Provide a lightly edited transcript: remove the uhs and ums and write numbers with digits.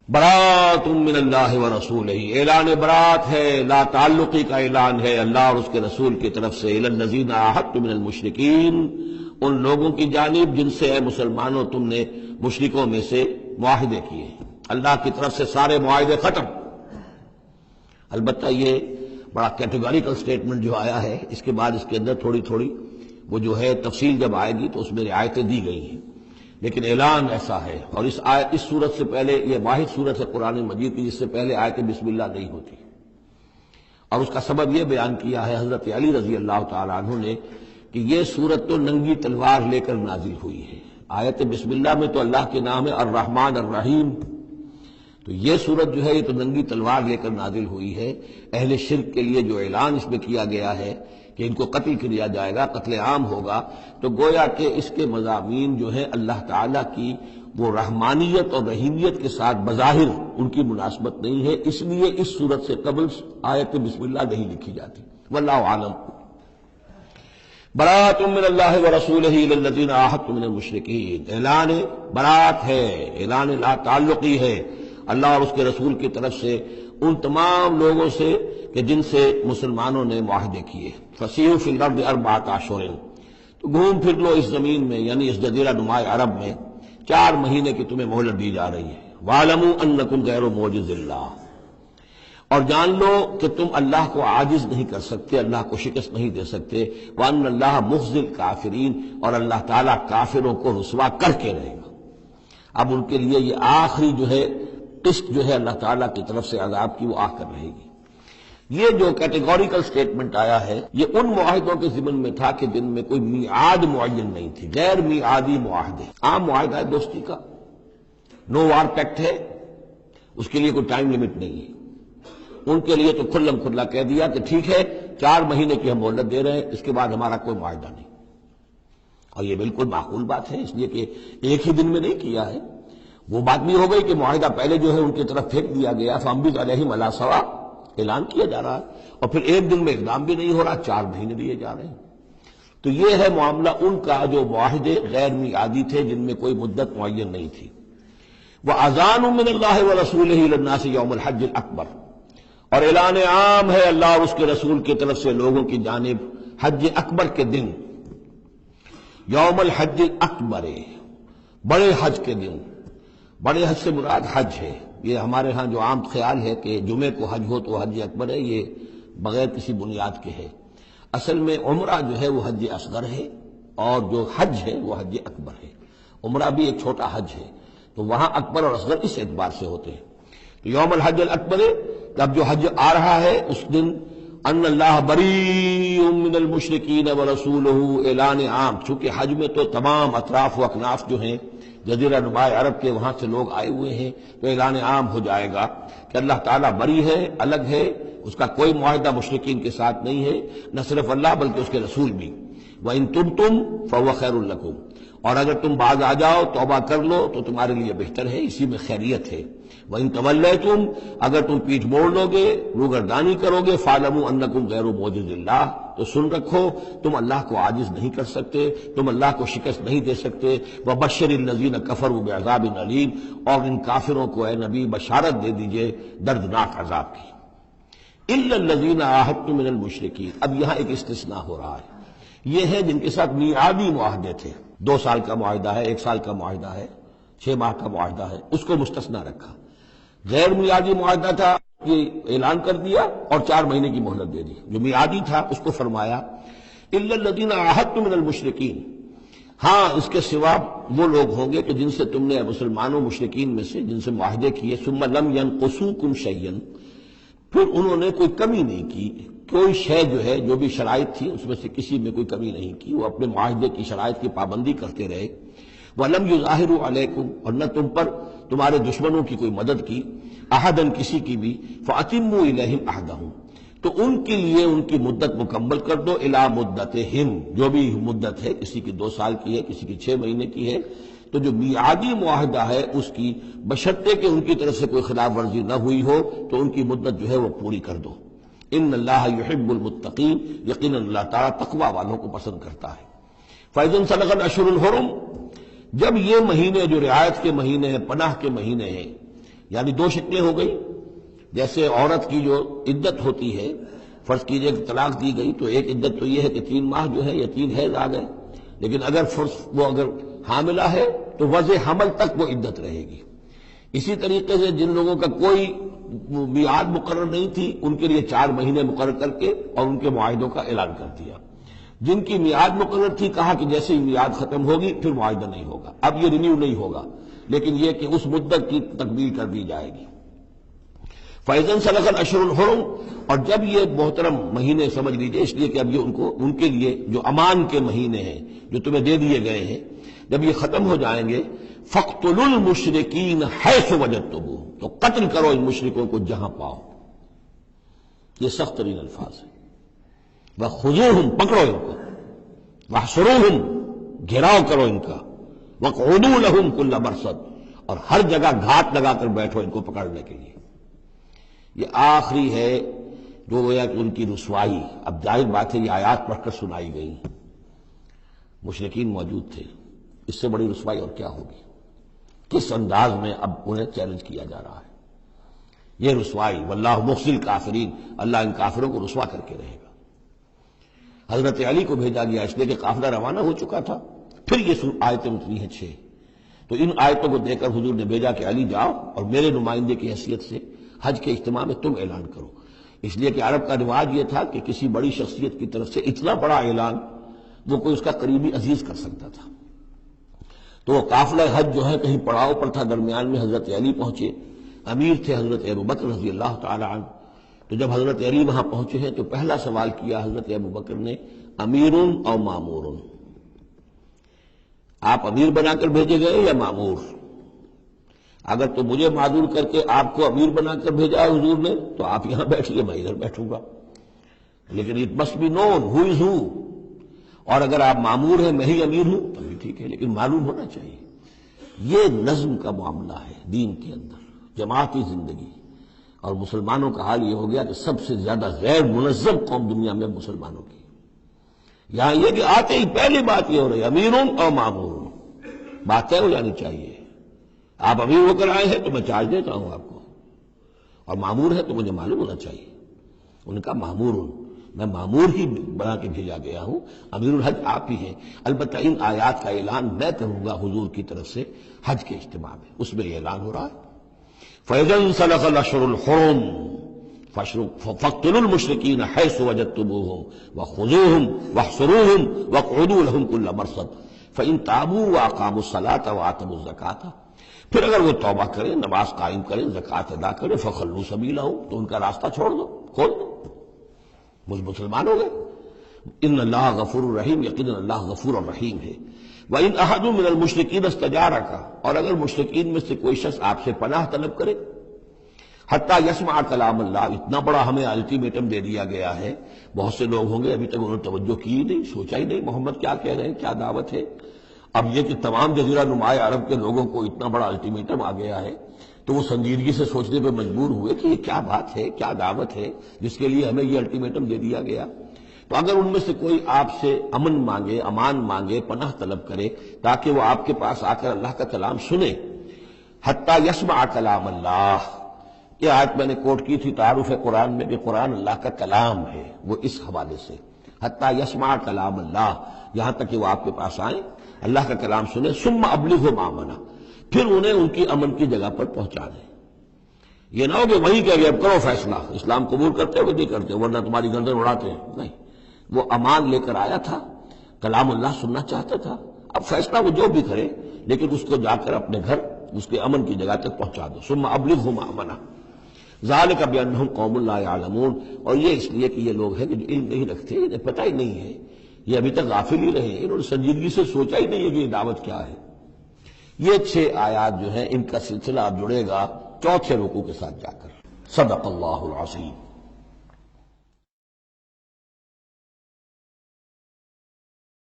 برات من اللہ ورسولہ، اعلان برات ہے، لا تعلقی کا اعلان ہے اللہ اور اس کے رسول کی طرف سے، الی الذین عاہدتم من المشرکین، ان لوگوں کی جانب جن سے اے مسلمانوں تم نے مشرکوں میں سے معاہدے کیے، اللہ کی طرف سے سارے معاہدے ختم۔ البتہ یہ بڑا کیٹیگوریکل سٹیٹمنٹ جو آیا ہے، اس کے بعد اس کے اندر تھوڑی تھوڑی وہ جو ہے تفصیل جب آئے گی تو اس میں رعایتیں دی گئی ہیں، لیکن اعلان ایسا ہے۔ اور اس سورت سے پہلے، یہ واحد سورت ہے قرآن مجید کی جس سے پہلے آیت بسم اللہ نہیں ہوتی، اور اس کا سبب یہ بیان کیا ہے حضرت علی رضی اللہ تعالیٰ عنہ نے کہ یہ سورت تو ننگی تلوار لے کر نازل ہوئی ہے۔ آیت بسم اللہ میں تو اللہ کے نام ہے الرحمن الرحیم، تو یہ سورت جو ہے یہ تو ننگی تلوار لے کر نازل ہوئی ہے۔ اہل شرک کے لیے جو اعلان اس میں کیا گیا ہے کہ ان کو قتل کیا جائے گا، قتل عام ہوگا، تو گویا کہ اس کے مضامین جو ہیں اللہ تعالیٰ کی وہ رحمانیت اور رحیمیت کے ساتھ بظاہر ان کی مناسبت نہیں ہے، اس لیے اس صورت سے قبل آیت بسم اللہ نہیں لکھی جاتی۔ واللہ عالم۔ برات من اللہ ورسولہ الی الذین عاہدتم من المشرکین، اعلان برات ہے، اعلان لا تعلقی ہے اللہ اور اس کے رسول کی طرف سے ان تمام لوگوں سے کہ جن سے مسلمانوں نے معاہدے کیے۔ فسیحوا فی الارض اربعۃ اشہر، تو گھوم پھر لو اس زمین میں، یعنی اس جزیرہ نما عرب میں 4 مہینے کی تمہیں مہلت دی جا رہی ہے۔ وَاعْلَمُوا أَنَّكُمْ غَيْرُ مُعْجِزِ اللَّهِ، اور جان لو کہ تم اللہ کو عاجز نہیں کر سکتے، اللہ کو شکست نہیں دے سکتے۔ وَأَنَّ اللَّهَ مُخْزِي الْكَافِرِينَ، اور اللہ تعالیٰ کافروں کو رسوا کر کے رہے گا۔ اب ان کے لیے یہ آخری جو ہے قسط جو ہے اللہ تعالیٰ کی طرف سے عذاب کی وہ آ کر رہے گی۔ یہ جو کیٹیگوریکل سٹیٹمنٹ آیا ہے یہ ان معاہدوں کے ضمن میں تھا کہ جن میں کوئی میعاد معین نہیں تھی، غیر میعادی معاہدے۔ عام معاہدہ ہے دوستی کا، نو وار پیکٹ ہے، اس کے لیے کوئی ٹائم لمٹ نہیں ہے، ان کے لیے تو کھلم کھلا کہہ دیا کہ ٹھیک ہے 4 مہینے کی ہم مہلت دے رہے ہیں، اس کے بعد ہمارا کوئی معاہدہ نہیں۔ اور یہ بالکل معقول بات ہے، اس لیے کہ ایک ہی دن میں نہیں کیا ہے۔ وہ بات بھی ہو گئی کہ معاہدہ پہلے جو ہے ان کی طرف پھینک دیا گیا، فَأَنبِذْ عَلَيْهِمْ عَلَىٰ سَوَاءٍ، اعلان کیا جا رہا ہے، اور پھر ایک دن میں اقدام بھی نہیں ہو رہا، 4 مہینے دیے جا رہے ہیں۔ تو یہ ہے معاملہ ان کا جو معاہدے غیر میعادی تھے جن میں کوئی مدت معین نہیں تھی۔ وَأَذَانٌ مِّنَ اللَّهِ وَرَسُولِهِ إِلَى النَّاسِ يَوْمَ الْحَجِّ الْأَكْبَرِ، اور اعلان عام ہے اللہ اور اس کے رسول کی طرف سے لوگوں کی جانب حج اکبر کے دن، یوم الحج الاکبر، بڑے حج کے دن۔ بڑے حج سے مراد حج ہے، یہ ہمارے ہاں جو عام خیال ہے کہ جمعے کو حج ہو تو حج اکبر ہے، یہ بغیر کسی بنیاد کے ہے۔ اصل میں عمرہ جو ہے وہ حج اصغر ہے، اور جو حج ہے وہ حج اکبر ہے۔ عمرہ بھی ایک چھوٹا حج ہے، تو وہاں اکبر اور اصغر اس اعتبار سے ہوتے ہیں۔ تو یوم الحج الاکبر، اب جو حج آ رہا ہے اس دن ان اللہ بریء من المشرکین ورسولہ، اعلان عام، چونکہ حج میں تو تمام اطراف و اکناف جو ہیں جزیرہ نما عرب کے وہاں سے لوگ آئے ہوئے ہیں، تو اعلان عام ہو جائے گا کہ اللہ تعالیٰ بری ہے، الگ ہے، اس کا کوئی معاہدہ مشرکین کے ساتھ نہیں ہے، نہ صرف اللہ بلکہ اس کے رسول بھی۔ وَإِن تُبْتُمْ فَهُوَ خَيْرٌ لَكُمْ، اور اگر تم باز آ جاؤ، توبہ کر لو تو تمہارے لیے بہتر ہے، اسی میں خیریت ہے۔ وَإِن تَوَلَّيْتُمْ، اگر تم پیٹھ موڑ لو گے، روگردانی کرو گے، فَاعْلَمُوا أَنَّكُمْ غَيْرُ مُعْجِزِ اللَّهِ، تو سن رکھو تم اللہ کو عاجز نہیں کر سکتے، تم اللہ کو شکست نہیں دے سکتے۔ وَبَشِّرِ الَّذِينَ كَفَرُوا بِعَذَابٍ أَلِيمٍ، اور ان کافروں کو اے نبی بشارت دے دیجئے دردناک عذاب کی۔ إِلَّا الَّذِينَ عَاهَدتُّم مِّنَ الْمُشْرِكِينَ، اب یہاں ایک استثناء ہو رہا ہے، یہ ہے جن کے ساتھ میعادی معاہدے تھے، 2 سال کا معاہدہ ہے، 1 سال کا معاہدہ ہے، 6 ماہ کا معاہدہ ہے، اس کو مستثنیٰ رکھا۔ غیر میعادی معاہدہ تھا، یہ اعلان کر دیا اور 4 مہینے کی مہلت دے دی۔ جو میعادی تھا اس کو فرمایا إِلَّا الَّذِينَ عَاهَدتُّم مِّنَ الْمُشْرِكِينَ، ہاں اس کے سوا وہ لوگ ہوں گے کہ جن سے تم نے مسلمانوں مشرکین میں سے جن سے معاہدے کیے، ثُمَّ لَمْ يَنْقُصُوكُمْ شَيْئًا، پھر انہوں نے کوئی کمی نہیں کی، کوئی شے جو ہے جو بھی شرائط تھی اس میں سے کسی میں کوئی کمی نہیں کی، وہ اپنے معاہدے کی شرائط کی پابندی کرتے رہے۔ وَلَمْ يُظَاهِرُوا عَلَيْكُمْ، اور نہ تم پر تمہارے دشمنوں کی کوئی مدد کی، احدن کسی کی بھی، فَأَتِمُّوا إِلَيْهِمْ عَهْدَهُمْ، تو ان کے لیے ان کی مدت مکمل کر دو، الی مدتہم، جو بھی مدت ہے، کسی کی 2 سال کی ہے، کسی کی 6 مہینے کی ہے، تو جو میعادی معاہدہ ہے اس کی بشرطے کہ ان کی طرف سے کوئی خلاف ورزی نہ ہوئی ہو تو ان کی مدت جو ہے وہ پوری کر دو۔ ان اللہ یحب المتقین، یقیناً اللہ تعالیٰ تقوی والوں کو پسند کرتا ہے۔ فَإِذَا انسَلَخَ الْأَشْهُرُ الْحُرُمُ، جب یہ مہینے جو رعایت کے مہینے ہیں، پناہ کے مہینے ہیں، یعنی دو شکلیں ہو گئی. جیسے عورت کی جو عدت ہوتی ہے، فرض کیجئے کہ طلاق دی گئی تو ایک عدت تو یہ ہے کہ 3 ماہ جو ہے یا 3 حیض آ گئے، لیکن اگر وہ اگر حاملہ ہے تو وضع حمل تک وہ عدت رہے گی. اسی طریقے سے جن لوگوں کا کوئی میعاد مقرر نہیں تھی ان کے لیے 4 مہینے مقرر کر کے اور ان کے معاہدوں کا اعلان کر دیا. جن کی میعاد مقرر تھی کہا کہ جیسے ہی میعاد ختم ہوگی پھر معاہدہ نہیں ہوگا، اب یہ رینیو نہیں ہوگا، لیکن یہ کہ اس مدت کی تکمیل کر دی جائے گی. فَإِذَا انْسَلَخَ الْأَشْهُرُ الْحُرُمُ، اور جب یہ محترم مہینے سمجھ لیجیے، اس لیے کہ اب یہ ان کے لیے جو امان کے مہینے ہیں جو تمہیں دے دیے گئے ہیں، جب یہ ختم ہو جائیں گے فَاقْتُلُوا الْمُشْرِكِينَ حَيْثُ وَجَدتُّمُوهُمْ، تو قتل کرو ان مشرکوں کو جہاں پاؤ. یہ سخت ترین الفاظ ہیں. وَخُذُوهُمْ، پکڑو ان کو، وَاحْصُرُوهُمْ، گھیراؤ کرو ان کا، وَاقْعُدُوا لَهُمْ كُلَّ مَرْصَدٍ، اور ہر جگہ گھات لگا کر بیٹھو ان کو پکڑنے کے لیے. یہ آخری ہے جو گویا کہ ان کی رسوائی. اب ظاہر بات ہے یہ آیات پڑھ کر سنائی گئی، مشرکین موجود تھے، اس سے بڑی رسوائی اور کیا ہوگی. کس انداز میں اب انہیں چیلنج کیا جا رہا ہے. یہ رسوائی، واللہ مخزی الکافرین، اللہ ان کافروں کو رسوا کر کے رہے گا. حضرت علی کو بھیجا گیا اس لیے کہ قافلہ روانہ ہو چکا تھا. پھر یہ آیتیں اتری ہیں 6، تو ان آیتوں کو دے کر حضور نے بھیجا کہ علی جاؤ اور میرے نمائندے کی حیثیت سے حج کے اجتماع میں تم اعلان کرو. اس لیے کہ عرب کا رواج یہ تھا کہ کسی بڑی شخصیت کی طرف سے اتنا بڑا اعلان وہ کوئی اس کا قریبی عزیز کر سکتا تھا. تو وہ قافلہ حج جو ہے کہیں پڑاؤ پر تھا، درمیان میں حضرت علی پہنچے، امیر تھے حضرت ابوبکر رضی اللہ تعالی عنہ. تو جب حضرت علی وہاں پہنچے ہیں تو پہلا سوال کیا حضرت ابوبکر نے، امیر او مامور، آپ امیر بنا کر بھیجے گئے یا مامور؟ اگر تو مجھے معذور کر کے آپ کو امیر بنا کر بھیجا ہے حضور نے تو آپ یہاں بیٹھیے، میں ادھر بیٹھوں گا، لیکن اٹ مسٹ بی نون ہو از ہو. اور اگر آپ مامور ہیں میں ہی امیر ہوں تو بھی ٹھیک ہے، لیکن معلوم ہونا چاہیے. یہ نظم کا معاملہ ہے دین کے اندر، جماعتی زندگی. اور مسلمانوں کا حال یہ ہو گیا کہ سب سے زیادہ غیر منظم قوم دنیا میں مسلمانوں کی. یہاں یہ کہ آتے ہی پہلی بات یہ ہو رہی ہے امیروں اور مامور، بات طے ہو جانی چاہیے. آپ امیر ہو کر آئے ہیں تو میں چارج دیتا ہوں آپ کو، اور مامور ہے تو مجھے معلوم ہونا چاہیے. ان کا مامور ہوں، میں مامور ہی بنا کے بھیجا گیا ہوں، امیر الحج آپ ہی ہیں. البتہ ان آیات کا اعلان میں کروں گا حضور کی طرف سے حج کے اجتماع میں، اس میں یہ اعلان ہو رہا ہے. فَإِذَا انْسَلَخَ الْأَشْهُرُ الْحُرُمُ فَاقْتُلُوا الْمُشْرِكِينَ حَيْثُ وَجَدتُّمُوهُمْ وَخُذُوهُمْ وَاحْصُرُوهُمْ وَاقْعُدُوا لَهُمْ كُلَّ مَرْصَدٍ فَإِنْ تَابُوا وَأَقَامُوا الصَّلَاةَ وَآتَوُا الزَّكَاةَ، پھر اگر وہ توبہ کریں، نماز قائم کریں، زکوٰۃ ادا کریں، فَخَلُّوا سَبِيلَهُمْ، تو ان کا راستہ چھوڑ دو، کھول دو، مسلمان ہو گئے. ان اللہ غفور الرحیم، یقیناً اللہ غفور الرحیم ہے. وَإِنْ أَحَدٌ مِّنَ الْمُشْرِكِينَ اسْتَجَارَكَ، اور اگر مشرکین میں سے کوئی شخص آپ سے پناہ طلب کرے، حتیٰ یسمع کلام اللہ، اتنا بڑا ہمیں الٹیمیٹم دے دیا گیا ہے. بہت سے لوگ ہوں گے ابھی تک انہوں نے توجہ کی ہی نہیں، سوچا ہی نہیں محمد کیا کہہ رہے ہیں، کیا دعوت ہے. اب یہ کہ تمام جزیرہ نماء عرب کے لوگوں کو اتنا بڑا الٹیمیٹم آ گیا ہے تو وہ سنجیدگی سے سوچنے پہ مجبور ہوئے کہ یہ کیا بات ہے، کیا دعوت ہے جس کے لیے ہمیں یہ الٹیمیٹم دے دیا گیا. تو اگر ان میں سے کوئی آپ سے امن مانگے، امان مانگے، پناہ طلب کرے تاکہ وہ آپ کے پاس آ کر اللہ کا کلام سنے، حتیٰ یسمع کلام اللہ، یہ آیت میں نے کوٹ کی تھی تعارف قرآن میں کہ قرآن اللہ کا کلام ہے، وہ اس حوالے سے حتیٰ یسمع کلام اللہ، یہاں تک کہ وہ آپ کے پاس آئیں، اللہ کا کلام سنیں. ثم ابلغہ مامنا، پھر انہیں ان کی امن کی جگہ پر پہنچا دیں. یہ نہ ہو کہ وہیں کہہ گئے اب کرو فیصلہ، اسلام قبول کرتے ہو کہ نہیں کرتے، ورنہ تمہاری گردن اڑاتے ہیں. نہیں، وہ امان لے کر آیا تھا، کلام اللہ سننا چاہتا تھا. اب فیصلہ وہ جو بھی کرے لیکن اس کو جا کر اپنے گھر اس کے امن کی جگہ تک پہنچا دو. ثم ابلغہ مامنا ذالک بانہم قوم لا یعلمون، اور یہ اس لیے کہ یہ لوگ ہیں کہ جو علم نہیں رکھتے، انہیں پتہ ہی نہیں ہے، یہ ابھی تک غافل ہی رہے، انہوں نے سنجیدگی سے سوچا ہی نہیں ہے کہ یہ دعوت کیا ہے. یہ 6 آیات جو ہیں ان کا سلسلہ اب جڑے گا چوتھے رکوع کے ساتھ جا کر. صدق اللہ العظیم.